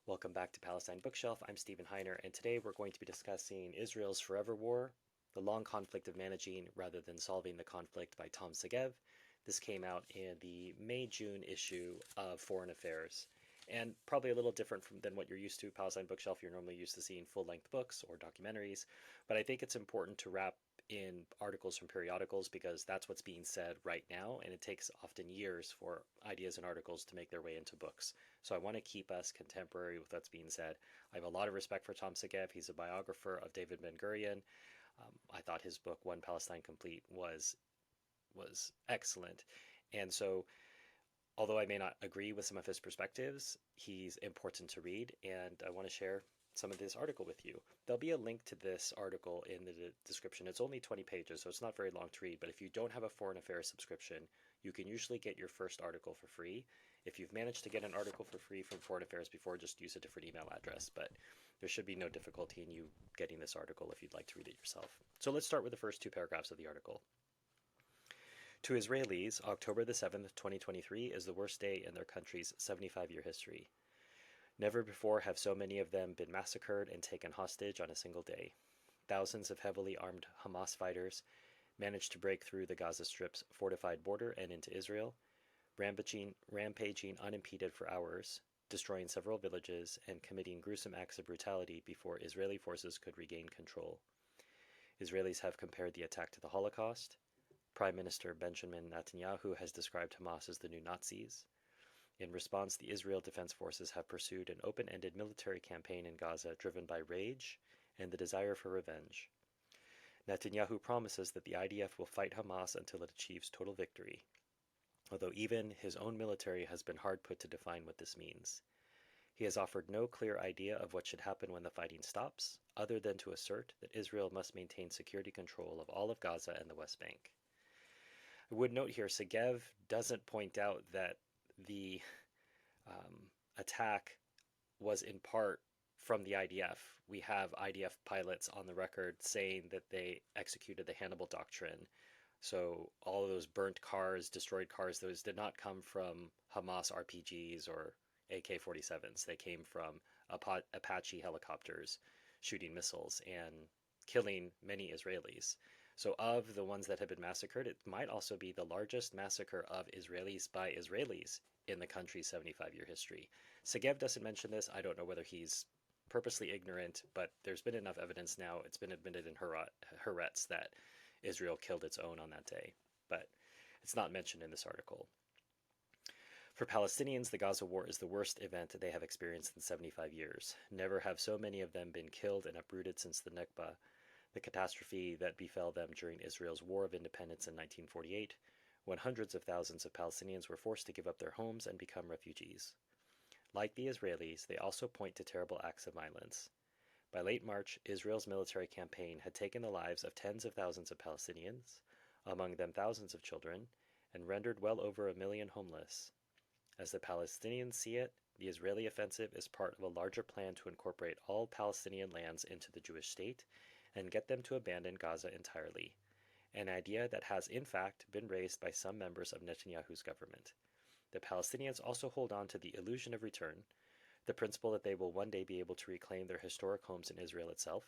Welcome back to Palestine Bookshelf. I'm Stephen Heiner, and today we're going to be discussing Israel's Forever War, The Long Conflict of Managing Rather Than Solving the Conflict by Tom Segev. This came out in the May-June issue of Foreign Affairs, and probably a little different than what you're used to. Palestine Bookshelf, you're normally used to seeing full-length books or documentaries, but I think it's important to wrap in articles from periodicals because that's what's being said right now, and it takes often years for ideas and articles to make their way into books. So I want to keep us contemporary with what's being said. I have a lot of respect for Tom Segev. He's a biographer of David Ben-Gurion. I thought his book One Palestine Complete was excellent, and so although I may not agree with some of his perspectives, he's important to read, and I want to share some of this article with you. There'll be a link to this article in the description. It's only 20 pages, so it's not very long to read, but if you don't have a Foreign Affairs subscription, you can usually get your first article for free. If you've managed to get an article for free from Foreign Affairs before, just use a different email address, but there should be no difficulty in you getting this article if you'd like to read it yourself. So let's start with the first two paragraphs of the article. To Israelis, October the 7th, 2023 is the worst day in their country's 75-year history. Never before have so many of them been massacred and taken hostage on a single day. Thousands of heavily armed Hamas fighters managed to break through the Gaza Strip's fortified border and into Israel, rampaging unimpeded for hours, destroying several villages, and committing gruesome acts of brutality before Israeli forces could regain control. Israelis have compared the attack to the Holocaust. Prime Minister Benjamin Netanyahu has described Hamas as the new Nazis. In response, the Israel Defense Forces have pursued an open-ended military campaign in Gaza driven by rage and the desire for revenge. Netanyahu promises that the IDF will fight Hamas until it achieves total victory, although even his own military has been hard put to define what this means. He has offered no clear idea of what should happen when the fighting stops, other than to assert that Israel must maintain security control of all of Gaza and the West Bank. I would note here, Segev doesn't point out that the attack was in part from the IDF. We have IDF pilots on the record saying that they executed the Hannibal doctrine. So all of those burnt cars, destroyed cars, those did not come from Hamas RPGs or AK-47s. They came from Apache helicopters shooting missiles and killing many Israelis. So of the ones that have been massacred, it might also be the largest massacre of Israelis by Israelis in the country's 75-year history. Segev doesn't mention this. I don't know whether he's purposely ignorant, but there's been enough evidence now. It's been admitted in Haaretz that Israel killed its own on that day, but it's not mentioned in this article. For Palestinians, the Gaza war is the worst event they have experienced in 75 years. Never have so many of them been killed and uprooted since the Nakba, the catastrophe that befell them during Israel's War of Independence in 1948, when hundreds of thousands of Palestinians were forced to give up their homes and become refugees. Like the Israelis, they also point to terrible acts of violence. By late March, Israel's military campaign had taken the lives of tens of thousands of Palestinians, among them thousands of children, and rendered well over 1 million homeless. As the Palestinians see it, the Israeli offensive is part of a larger plan to incorporate all Palestinian lands into the Jewish state and get them to abandon Gaza entirely, an idea that has in fact been raised by some members of Netanyahu's government. The Palestinians also hold on to the illusion of return, the principle that they will one day be able to reclaim their historic homes in Israel itself,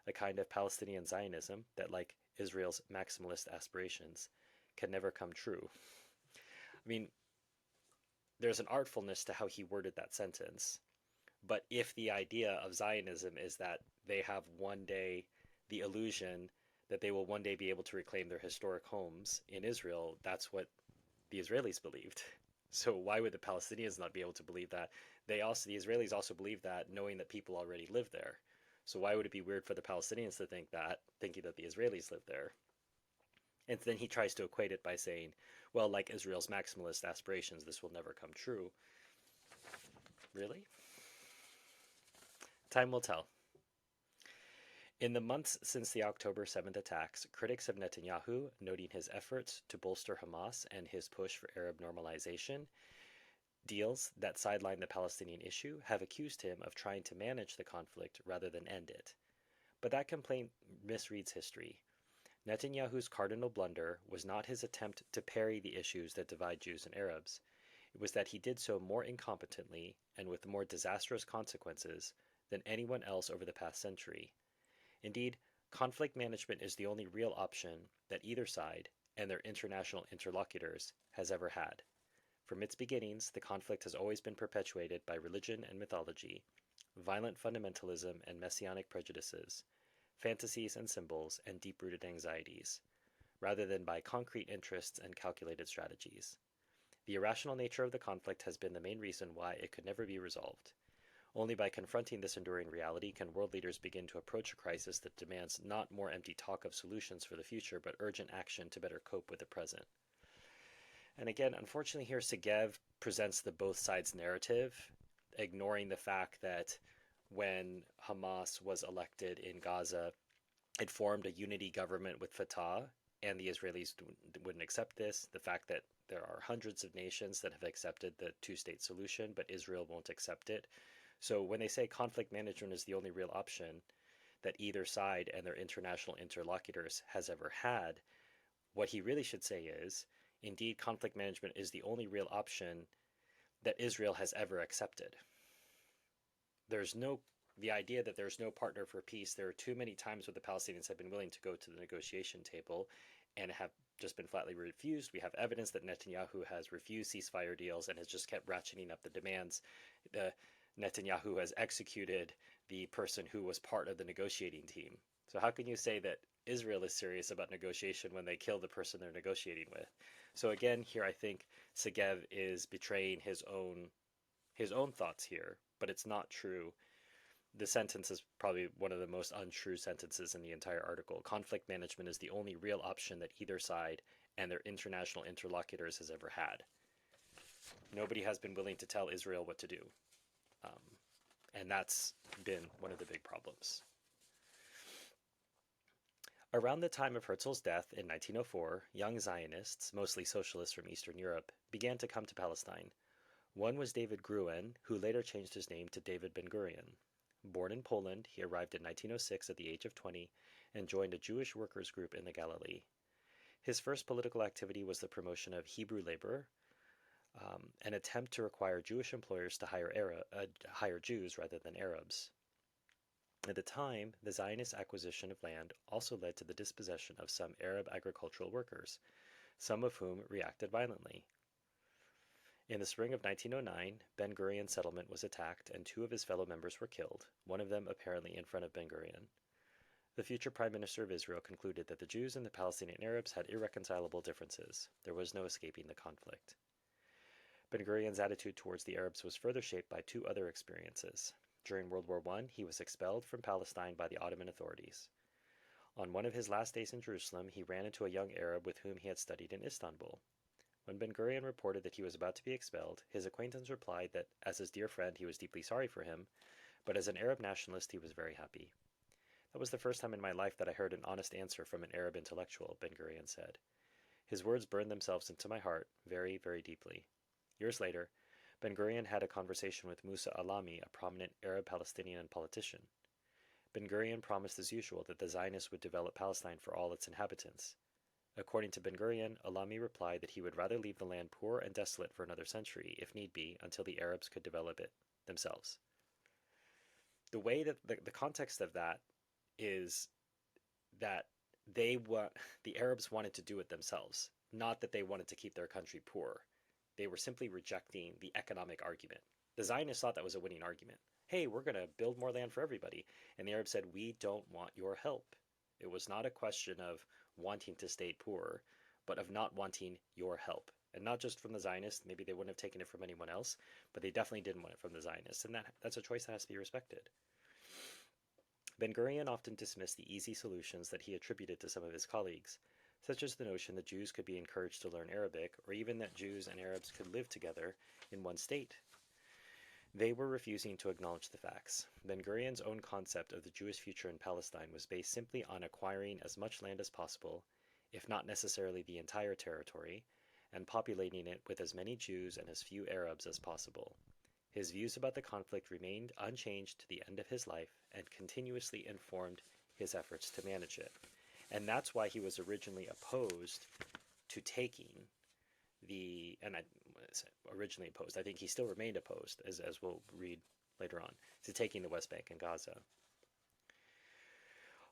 a kind of Palestinian Zionism that, like Israel's maximalist aspirations, can never come true. I mean, there's an artfulness to how he worded that sentence, but if the idea of Zionism is that they have one day the illusion that they will one day be able to reclaim their historic homes in Israel, that's what the Israelis believed. So why would the Palestinians not be able to believe that? The Israelis also believe that, knowing that people already live there. So why would it be weird for the Palestinians to think that, thinking that the Israelis live there? And then he tries to equate it by saying, well, like Israel's maximalist aspirations, this will never come true. Really? Time will tell. In the months since the October 7th attacks, critics of Netanyahu, noting his efforts to bolster Hamas and his push for Arab normalization, deals that sideline the Palestinian issue, have accused him of trying to manage the conflict rather than end it. But that complaint misreads history. Netanyahu's cardinal blunder was not his attempt to parry the issues that divide Jews and Arabs. It was that he did so more incompetently and with more disastrous consequences than anyone else over the past century. Indeed, conflict management is the only real option that either side and their international interlocutors has ever had. From its beginnings, the conflict has always been perpetuated by religion and mythology, violent fundamentalism and messianic prejudices, fantasies and symbols, and deep rooted anxieties, rather than by concrete interests and calculated strategies. The irrational nature of the conflict has been the main reason why it could never be resolved. Only by confronting this enduring reality can world leaders begin to approach a crisis that demands not more empty talk of solutions for the future, but urgent action to better cope with the present. And again, unfortunately, here Segev presents the both sides narrative, ignoring the fact that when Hamas was elected in Gaza, it formed a unity government with Fatah, and the Israelis wouldn't accept this. The fact that there are hundreds of nations that have accepted the two-state solution, but Israel won't accept it. So when they say conflict management is the only real option that either side and their international interlocutors has ever had, what he really should say is, indeed, conflict management is the only real option that Israel has ever accepted. The idea that there's no partner for peace, there are too many times where the Palestinians have been willing to go to the negotiation table and have just been flatly refused. We have evidence that Netanyahu has refused ceasefire deals and has just kept ratcheting up the demands. Netanyahu has executed the person who was part of the negotiating team. So how can you say that Israel is serious about negotiation when they kill the person they're negotiating with? So again, here I think Segev is betraying his own thoughts here, but it's not true. The sentence is probably one of the most untrue sentences in the entire article. Conflict management is the only real option that either side and their international interlocutors has ever had. Nobody has been willing to tell Israel what to do. And that's been one of the big problems. Around the time of Herzl's death in 1904, young Zionists, mostly socialists from Eastern Europe, began to come to Palestine. One was David Gruen, who later changed his name to David Ben-Gurion. Born in Poland, he arrived in 1906 at the age of 20 and joined a Jewish workers' group in the Galilee. His first political activity was the promotion of Hebrew labor, an attempt to require Jewish employers to hire Jews rather than Arabs. At the time, the Zionist acquisition of land also led to the dispossession of some Arab agricultural workers, some of whom reacted violently. In the spring of 1909, Ben-Gurion's settlement was attacked and two of his fellow members were killed, one of them apparently in front of Ben-Gurion. The future Prime Minister of Israel concluded that the Jews and the Palestinian Arabs had irreconcilable differences. There was no escaping the conflict. Ben-Gurion's attitude towards the Arabs was further shaped by two other experiences. During World War I, he was expelled from Palestine by the Ottoman authorities. On one of his last days in Jerusalem, he ran into a young Arab with whom he had studied in Istanbul. When Ben-Gurion reported that he was about to be expelled, his acquaintance replied that, as his dear friend, he was deeply sorry for him, but as an Arab nationalist, he was very happy. That was the first time in my life that I heard an honest answer from an Arab intellectual, Ben-Gurion said. His words burned themselves into my heart very, very deeply. Years later, Ben-Gurion had a conversation with Musa Alami, a prominent Arab-Palestinian politician. Ben-Gurion promised as usual that the Zionists would develop Palestine for all its inhabitants. According to Ben-Gurion, Alami replied that he would rather leave the land poor and desolate for another century, if need be, until the Arabs could develop it themselves. The way that the context of that is that the Arabs wanted to do it themselves, not that they wanted to keep their country poor. They were simply rejecting the economic argument. The Zionists thought that was a winning argument. Hey, we're going to build more land for everybody. And the Arabs said, we don't want your help. It was not a question of wanting to stay poor, but of not wanting your help. And not just from the Zionists. Maybe they wouldn't have taken it from anyone else, but they definitely didn't want it from the Zionists. And that's a choice that has to be respected. Ben-Gurion often dismissed the easy solutions that he attributed to some of his colleagues, such as the notion that Jews could be encouraged to learn Arabic, or even that Jews and Arabs could live together in one state. They were refusing to acknowledge the facts. Ben-Gurion's own concept of the Jewish future in Palestine was based simply on acquiring as much land as possible, if not necessarily the entire territory, and populating it with as many Jews and as few Arabs as possible. His views about the conflict remained unchanged to the end of his life and continuously informed his efforts to manage it. And that's why he was originally opposed to taking originally opposed. I think he still remained opposed, as we'll read later on, to taking the West Bank and Gaza.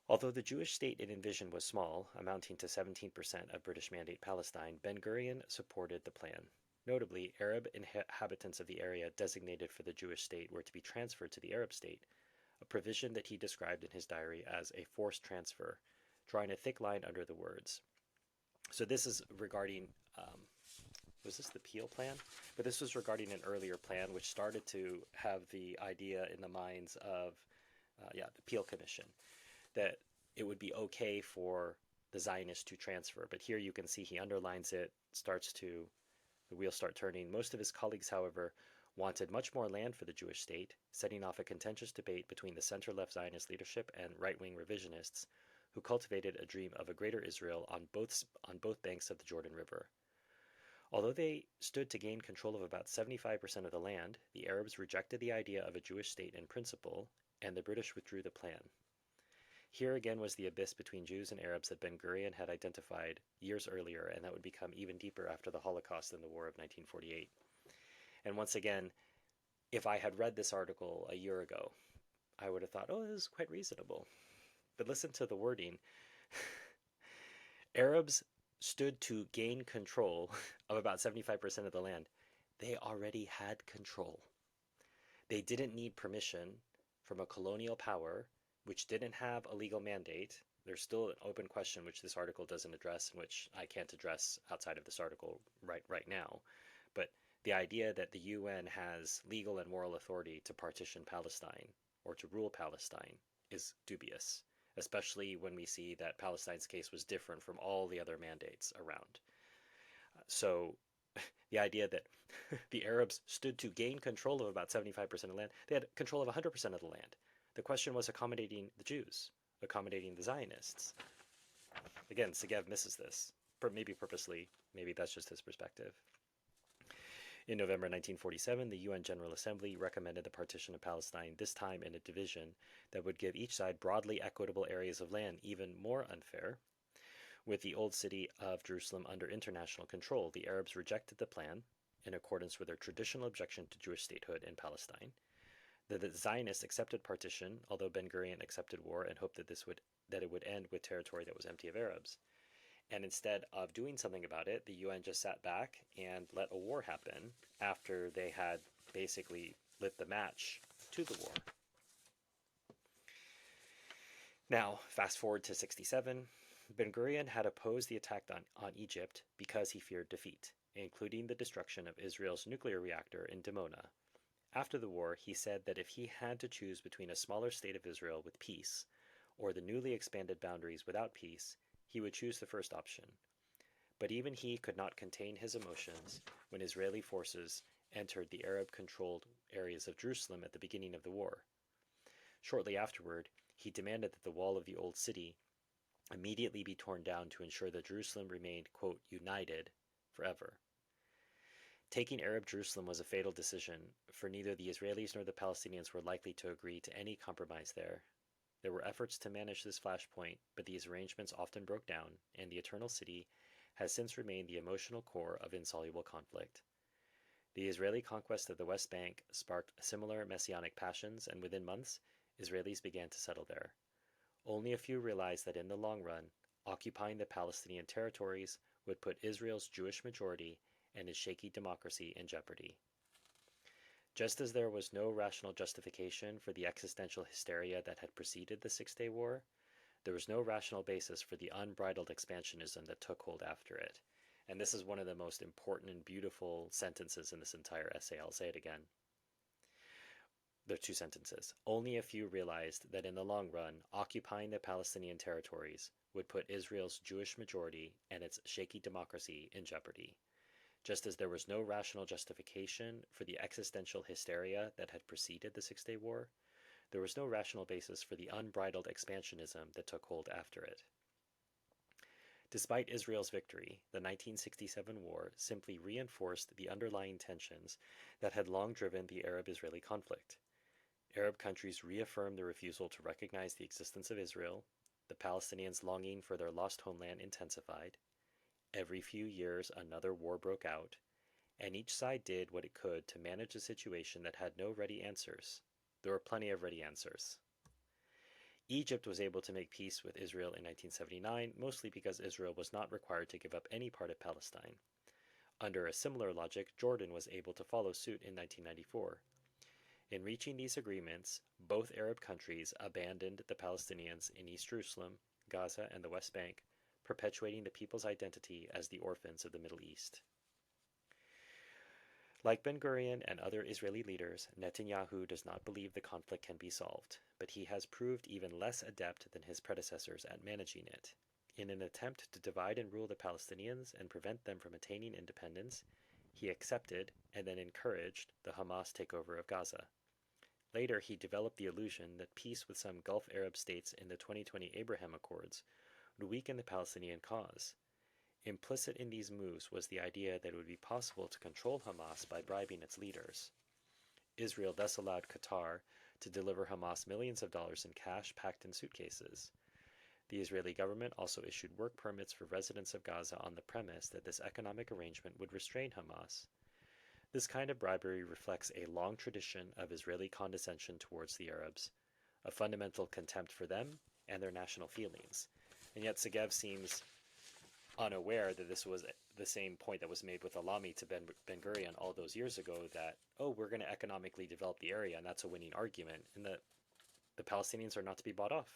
Although the Jewish state it envisioned was small, amounting to 17% of British Mandate Palestine, Ben-Gurion supported the plan. Notably, Arab inhabitants of the area designated for the Jewish state were to be transferred to the Arab state, a provision that he described in his diary as a forced transfer, drawing a thick line under the words. So this is regarding, was this the Peel plan? But this was regarding an earlier plan which started to have the idea in the minds of, the Peel Commission, that it would be okay for the Zionists to transfer. But here you can see he underlines it, the wheels start turning. Most of his colleagues, however, wanted much more land for the Jewish state, setting off a contentious debate between the center-left Zionist leadership and right-wing revisionists, who cultivated a dream of a greater Israel on both banks of the Jordan River. Although they stood to gain control of about 75% of the land, the Arabs rejected the idea of a Jewish state in principle, and the British withdrew the plan. Here again was the abyss between Jews and Arabs that Ben-Gurion had identified years earlier, and that would become even deeper after the Holocaust and the War of 1948. And once again, if I had read this article a year ago, I would have thought, oh, this is quite reasonable. But listen to the wording. Arabs stood to gain control of about 75% of the land. They already had control. They didn't need permission from a colonial power which didn't have a legal mandate. There's still an open question which this article doesn't address, and which I can't address outside of this article right now. But the idea that the UN has legal and moral authority to partition Palestine or to rule Palestine is dubious, especially when we see that Palestine's case was different from all the other mandates around. So the idea that the Arabs stood to gain control of about 75% of land, they had control of 100% of the land. The question was accommodating the Jews, accommodating the Zionists. Again, Segev misses this, maybe purposely, maybe that's just his perspective. In November 1947, the UN General Assembly recommended the partition of Palestine, this time in a division that would give each side broadly equitable areas of land, even more unfair. With the old city of Jerusalem under international control, the Arabs rejected the plan, in accordance with their traditional objection to Jewish statehood in Palestine. The Zionists accepted partition, although Ben-Gurion accepted war and hoped that it would end with territory that was empty of Arabs. And instead of doing something about it, the UN just sat back and let a war happen after they had basically lit the match to the war. Now, fast forward to 1967, Ben-Gurion had opposed the attack on Egypt because he feared defeat, including the destruction of Israel's nuclear reactor in Dimona. After the war, he said that if he had to choose between a smaller state of Israel with peace or the newly expanded boundaries without peace, he would choose the first option. But even he could not contain his emotions when Israeli forces entered the Arab-controlled areas of Jerusalem at the beginning of the war. Shortly afterward, he demanded that the wall of the old city immediately be torn down to ensure that Jerusalem remained, quote, united forever. Taking Arab Jerusalem was a fatal decision, for neither the Israelis nor the Palestinians were likely to agree to any compromise there. There were efforts to manage this flashpoint, but these arrangements often broke down, and the Eternal City has since remained the emotional core of insoluble conflict. The Israeli conquest of the West Bank sparked similar messianic passions, and within months, Israelis began to settle there. Only a few realized that in the long run, occupying the Palestinian territories would put Israel's Jewish majority and its shaky democracy in jeopardy. Just as there was no rational justification for the existential hysteria that had preceded the Six-Day War, there was no rational basis for the unbridled expansionism that took hold after it. And this is one of the most important and beautiful sentences in this entire essay. I'll say it again. There are two sentences. Only a few realized that in the long run, occupying the Palestinian territories would put Israel's Jewish majority and its shaky democracy in jeopardy. Just as there was no rational justification for the existential hysteria that had preceded the Six-Day War, there was no rational basis for the unbridled expansionism that took hold after it. Despite Israel's victory, the 1967 war simply reinforced the underlying tensions that had long driven the Arab-Israeli conflict. Arab countries reaffirmed their refusal to recognize the existence of Israel, the Palestinians' longing for their lost homeland intensified, every few years another war broke out, and each side did what it could to manage a situation that had no ready answers. There were plenty of ready answers. Egypt was able to make peace with Israel in 1979, mostly because Israel was not required to give up any part of Palestine. Under a similar logic, Jordan was able to follow suit in 1994. In reaching these agreements, both Arab countries abandoned the Palestinians in East Jerusalem, Gaza, and the West Bank, perpetuating the people's identity as the orphans of the Middle East. Like Ben-Gurion and other Israeli leaders, Netanyahu does not believe the conflict can be solved, but he has proved even less adept than his predecessors at managing it. In an attempt to divide and rule the Palestinians and prevent them from attaining independence, he accepted and then encouraged the Hamas takeover of Gaza. Later, he developed the illusion that peace with some Gulf Arab states in the 2020 Abraham Accords would weaken the Palestinian cause. Implicit in these moves was the idea that it would be possible to control Hamas by bribing its leaders. Israel thus allowed Qatar to deliver Hamas millions of dollars in cash packed in suitcases. The Israeli government also issued work permits for residents of Gaza on the premise that this economic arrangement would restrain Hamas. This kind of bribery reflects a long tradition of Israeli condescension towards the Arabs, a fundamental contempt for them and their national feelings. And yet Segev seems unaware that this was the same point that was made with Alami to Ben-Gurion all those years ago, that, oh, we're going to economically develop the area, and that's a winning argument, and that the Palestinians are not to be bought off.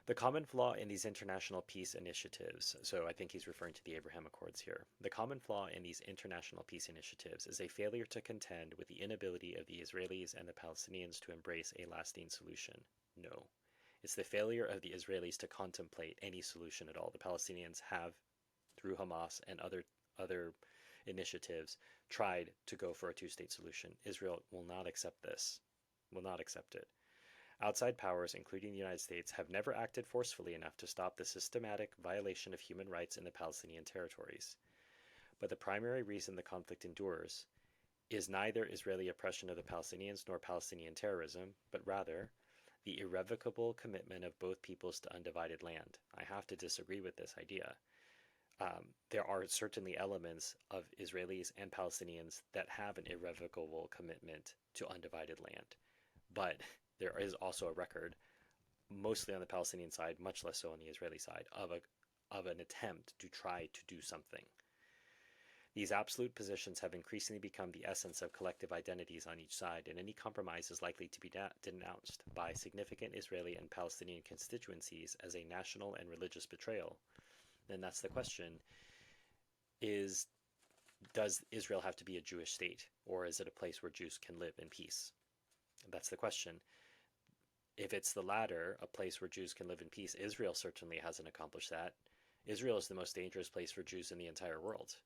The common flaw in these international peace initiatives, so I think he's referring to the Abraham Accords here, the common flaw in these international peace initiatives is a failure to contend with the inability of the Israelis and the Palestinians to embrace a lasting solution. No. It's the failure of the Israelis to contemplate any solution at all. The Palestinians have, through Hamas and other initiatives, tried to go for a two-state solution. Israel will not accept this, will not accept it. Outside powers, including the United States, have never acted forcefully enough to stop the systematic violation of human rights in the Palestinian territories. But the primary reason the conflict endures is neither Israeli oppression of the Palestinians nor Palestinian terrorism, but rather the irrevocable commitment of both peoples to undivided land. I have to disagree with this idea. There are certainly elements of Israelis and Palestinians that have an irrevocable commitment to undivided land, but there is also a record, mostly on the Palestinian side, much less so on the Israeli side, of an attempt to try to do something. These absolute positions have increasingly become the essence of collective identities on each side, and any compromise is likely to be denounced by significant Israeli and Palestinian constituencies as a national and religious betrayal. And that's the question, does Israel have to be a Jewish state, or is it a place where Jews can live in peace? That's the question. If it's the latter, a place where Jews can live in peace, Israel certainly hasn't accomplished that. Israel is the most dangerous place for Jews in the entire world.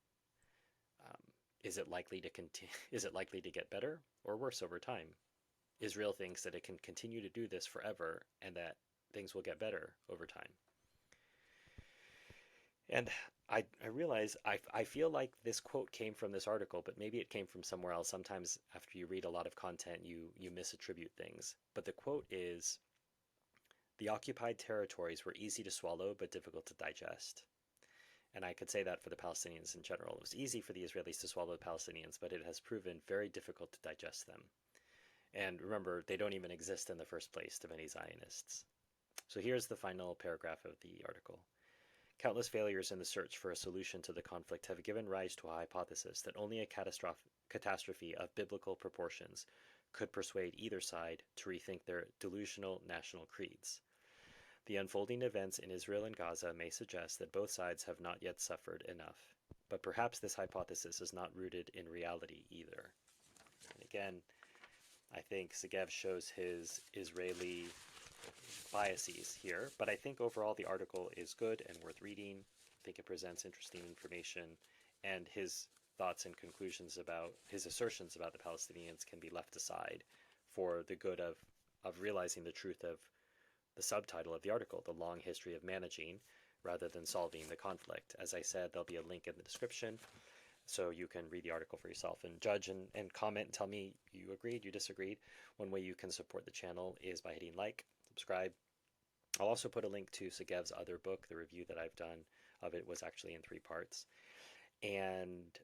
Is it likely to get better or worse over time? Israel thinks that it can continue to do this forever and that things will get better over time. And I realize I feel like this quote came from this article, but maybe it came from somewhere else. Sometimes after you read a lot of content, you misattribute things. But the quote is, "The occupied territories were easy to swallow but difficult to digest." And I could say that for the Palestinians in general. It was easy for the Israelis to swallow the Palestinians, but it has proven very difficult to digest them. And remember, they don't even exist in the first place to many Zionists. So here's the final paragraph of the article. Countless failures in the search for a solution to the conflict have given rise to a hypothesis that only a catastrophe of biblical proportions could persuade either side to rethink their delusional national creeds. The unfolding events in Israel and Gaza may suggest that both sides have not yet suffered enough, but perhaps this hypothesis is not rooted in reality either. And again, I think Segev shows his Israeli biases here, but I think overall the article is good and worth reading. I think it presents interesting information, and his thoughts and conclusions about his assertions about the Palestinians can be left aside for the good of realizing the truth of the subtitle of the article, The Long History of Managing, rather than solving the conflict. As I said, there'll be a link in the description, so you can read the article for yourself and judge and comment and tell me you agreed, you disagreed. One way you can support the channel is by hitting like, subscribe. I'll also put a link to Segev's other book. The review that I've done of it was actually in 3 parts. And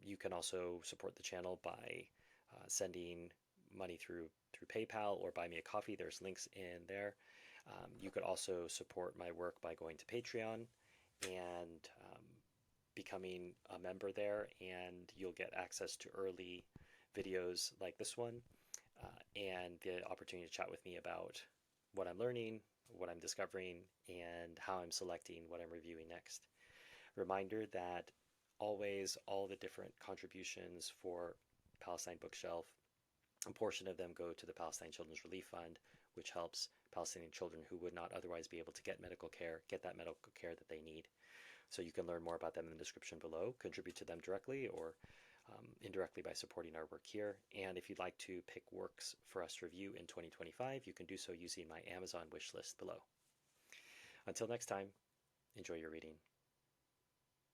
you can also support the channel by sending money through PayPal or buy me a coffee. There's links in there. You could also support my work by going to Patreon and becoming a member there, and you'll get access to early videos like this one, and the opportunity to chat with me about what I'm learning, what I'm discovering, and how I'm selecting what I'm reviewing next. Reminder that always all the different contributions for Palestine Bookshelf, a portion of them go to the Palestine Children's Relief Fund, which helps Palestinian children who would not otherwise be able to get medical care get that medical care that they need. So you can learn more about them in the description below, contribute to them directly or indirectly by supporting our work here. And if you'd like to pick works for us to review in 2025, you can do so using my Amazon wish list below. Until next time, enjoy your reading.